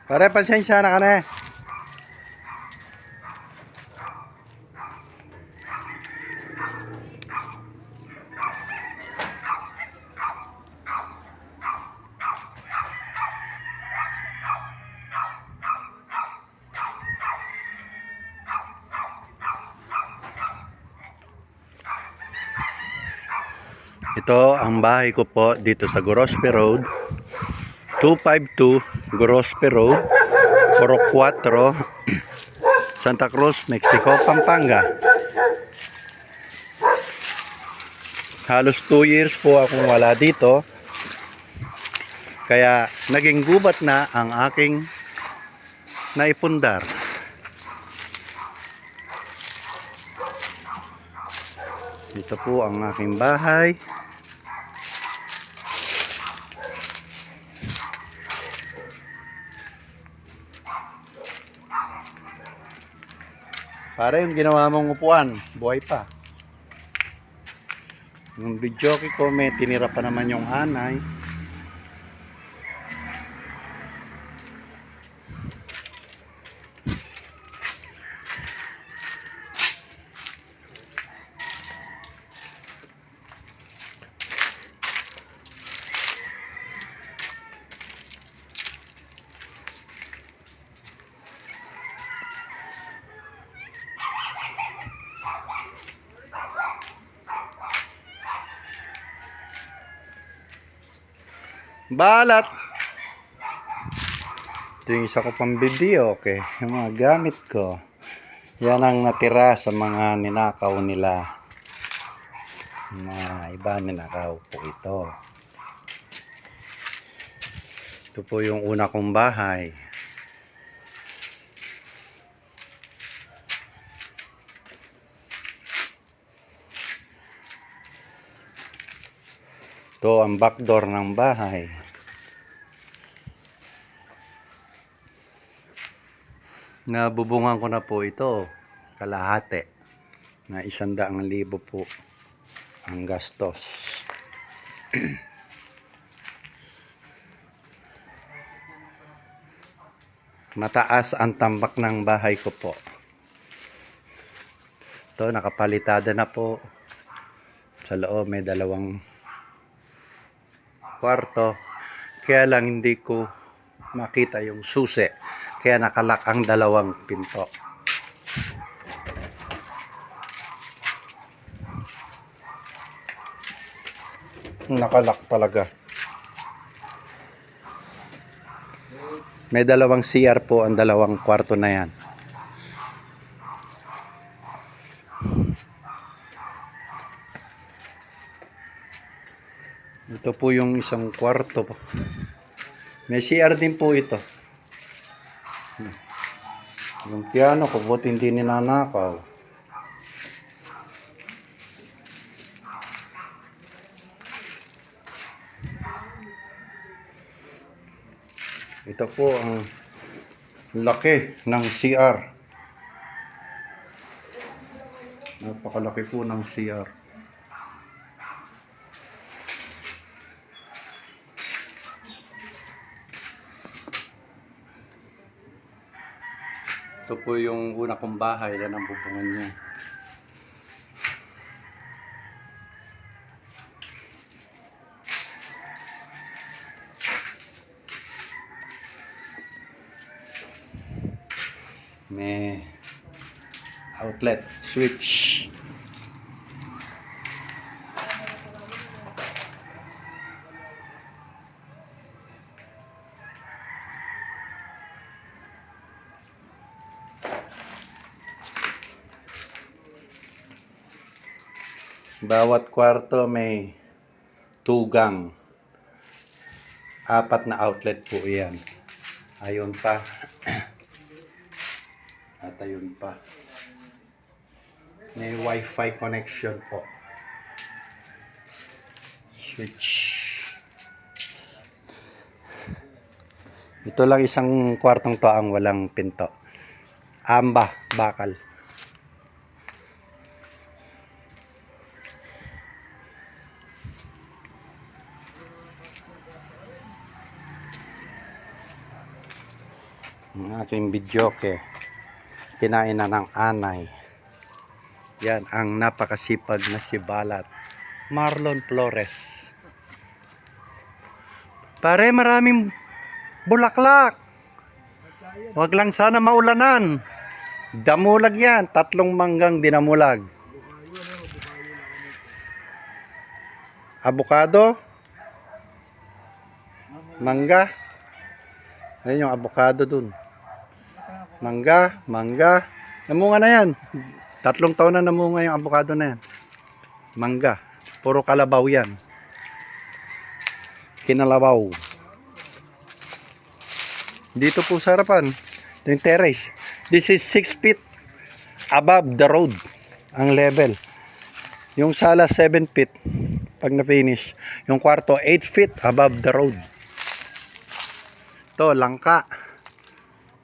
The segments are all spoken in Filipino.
Pare, pasensya na ka na. Ito ang bahay ko po dito sa Gorospe Road, 252 Gorospe Road, Puro 4, Santa Cruz, Mexico, Pampanga. Halos 2 years po akong wala dito. Kaya naging gubat na ang aking naipundar. Ito po ang aking bahay. Para yung ginawa mong upuan, buhay pa. Yung video ko, may tinira pa naman yung anay. Balat! Ito yung isa ko pang video, okay. Yung mga gamit ko. Yan ang natira sa mga ninakaw nila. Mga iba ninakaw po ito. Ito po yung una kong bahay. Ito ang backdoor ng bahay. Nabubungan ko na po ito. Kalahati. Na 100,000 po ang gastos. Mataas ang tambak ng bahay ko po. Ito nakapalitada na po. Sa loob may 2 kwarto, kaya lang hindi ko makita yung susi, kaya nakalak ang 2 pinto. Nakalak talaga. May 2 CR po ang 2 kwarto na yan. Ito po yung isang kwarto. May CR din po ito. Yung piano ko, buti hindi ninanakaw. Ito po ang laki ng CR. Napakalaki po ng CR. Ito po yung una kong bahay, yan ang bubungan niya. May outlet switch. Bawat kwarto may tugang. 4 na outlet po yan. Ayun pa. At ayun pa. May wifi connection po. Switch. Ito lang isang kwartong to ang walang pinto. Amba, bakal. Ang aking videoke. Kinain na ng anay. Yan ang napakasipag na si Balat. Marlon Flores. Pare, maraming bulaklak. Wag lang sana maulanan. Damulag yan. 3 manggang dinamulag. Avocado. Mangga. Ayun yung avocado dun. Mangga. Namunga na yan. 3 taon na namunga yung avocado na yan. Mangga. Puro kalabaw yan. Kinalabaw. Dito po sa harapan. Ito yung terrace. This is 6 feet above the road. Ang level. Yung sala 7 feet. Pag na-finish. Yung kwarto 8 feet above the road. Ito, langka.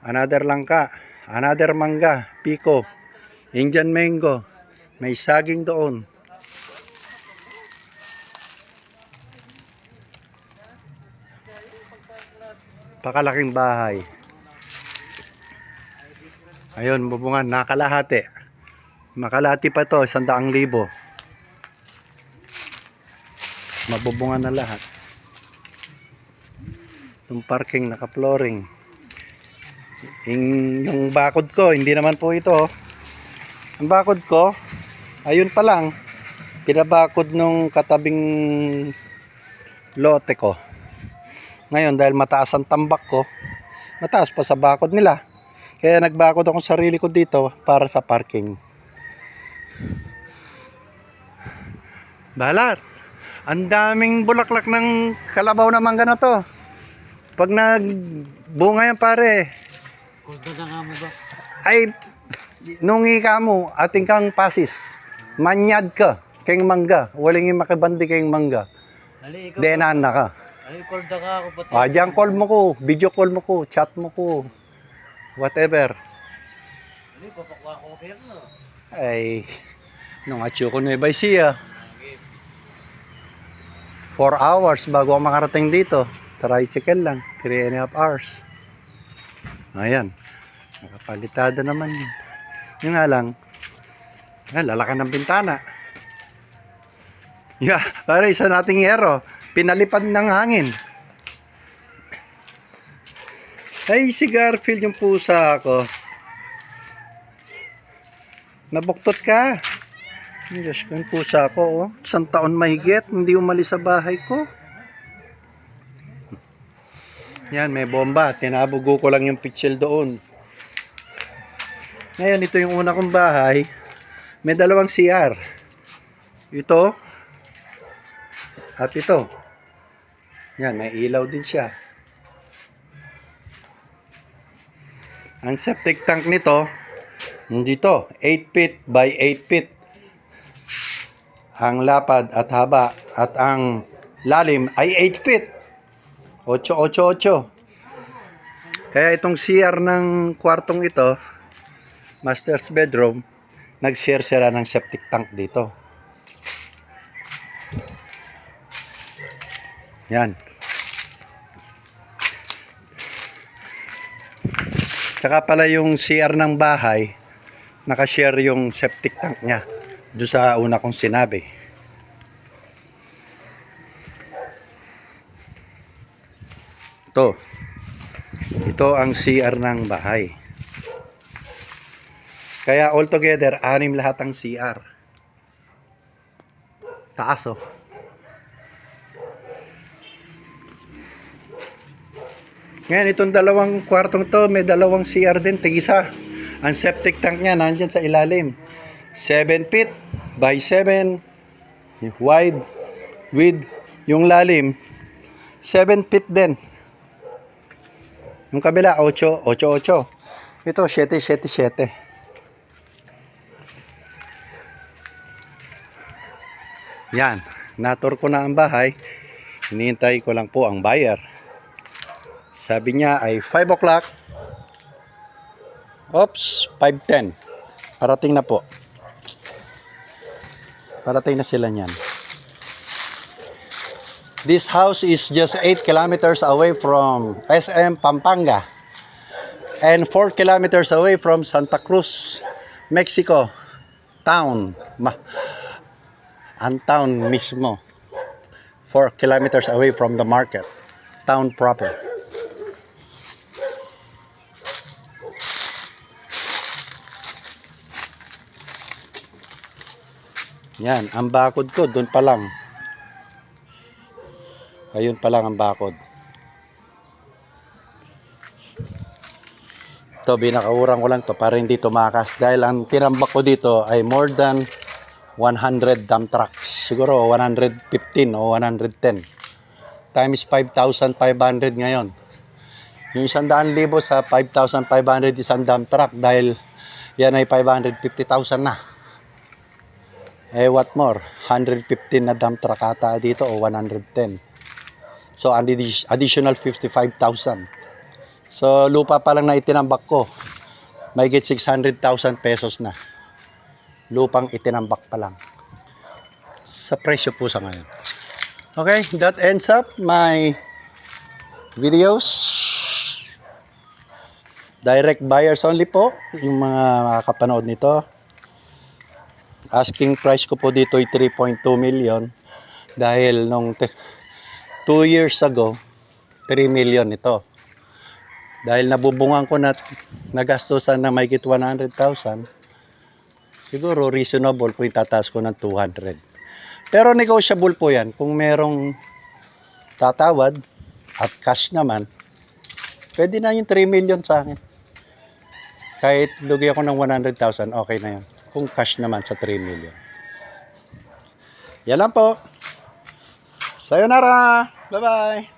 Another langka. Another mangga. Pico. Indian mango. May saging doon. Pakalaking bahay. Ayun, bubungan. Nakalahati. Makalahati pa to. 100,000. Mabubungan na lahat. Yung parking naka-flooring. Yung bakod ko, hindi naman po ito. Ang bakod ko, ayun pa lang. Pinabakod nung katabing lote ko. Ngayon, dahil mataas ang tambak ko, mataas pa sa bakod nila. Kaya nagbakod akong sarili ko dito para sa parking. Balat, ang daming bulaklak ng kalabaw na mangga na to. Pag nagbunga yan pare, Kulda na nga mo ba? ay nungi ka mo, ating kang pasis. Manyad ka, kayong mangga. Walang yung makibandi kayong mangga. Ali, ikaw. Denan na ka. Ali, kulda ka ako pati. Diyan call mo ko, video call mo ko, chat mo ko. Whatever. Ali, papakwa ko kayo na. Ay, nung atyo ko na ibay siya. 4 hours bago ako makarating dito. Tricycle lang, 3.5 hours. Ayan, nakapalitada naman yun. Yun nga lang, lalakan ng bintana. Yeah, para isa nating yero, pinalipad ng hangin. Ay, si Garfield yung pusa ko. Nabuktot ka. Diyos ko, yung pusa ko, oh. 1 taon mahigit, hindi umalis sa bahay ko. Yan, may bomba. Tinabugo ko lang yung pitsil doon. Ngayon, ito yung una kong bahay. May 2 CR. Ito. At ito. Yan, may ilaw din siya. Ang septic tank nito, dito, 8 feet by 8 feet. Ang lapad at haba at ang lalim ay 8 feet. 888. Kaya itong CR ng kwartong ito, master's bedroom, nag-share sila ng septic tank dito. Yan. Tsaka pala yung CR ng bahay, nakashare yung septic tank niya. Doon sa una kong sinabi. Ito ang CR ng bahay. Kaya all together, 6 lahat ang CR. Taas oh. Ngayon, itong 2 kwartong to, may 2 CR din, tig-isa. Ang septic tank niya, nandyan sa ilalim. 7 feet by 7 wide width. Yung lalim, 7 feet din. Yung kabila, 8, 8. Ito, 7, 7, 7. Yan, natur ko na ang bahay. Hinihintay ko lang po ang buyer. Sabi niya ay 5 o'clock. Oops, 5:10. Parating na po. Parating na sila niyan. This house is just 8 kilometers away from SM Pampanga. and 4 kilometers away from Santa Cruz, Mexico town. Ang town mismo. 4 kilometers away from the market. Town proper. Yan, ang bakod ko, doon pa lang. Ayun pa lang ang bakod. Ito, binakaurang ko lang to para hindi tumakas. Dahil ang tinambak ko dito ay more than 100 dump trucks. Siguro 115 o 110. Times 5,500 ngayon. Yung 100,000 sa 5,500 isang dump truck dahil yan ay 550,000 na. Eh what more? 115 na dump truck ata dito o 110. So additional 55,000. So lupa pa lang na itinambak ko. May get 600,000 pesos na. Lupang itinambak pa lang. Sa presyo po sa ngayon. Okay, that ends up my videos. Direct buyers only po. Yung mga makakapanood nito. Asking price ko po dito ay 3.2 million. Dahil nung 2 years ago, 3 million ito. Dahil nabubungan ko na nagastusan na may 100,000, siguro reasonable kung itataas ko ng 200. Pero negotiable po yan. Kung merong tatawad at cash naman, pwede na yung 3 million sa akin. Kahit lugi ako ng 100,000, okay na yan. Kung cash naman sa 3 million. Yan lang po. Sayonara! Bye-bye!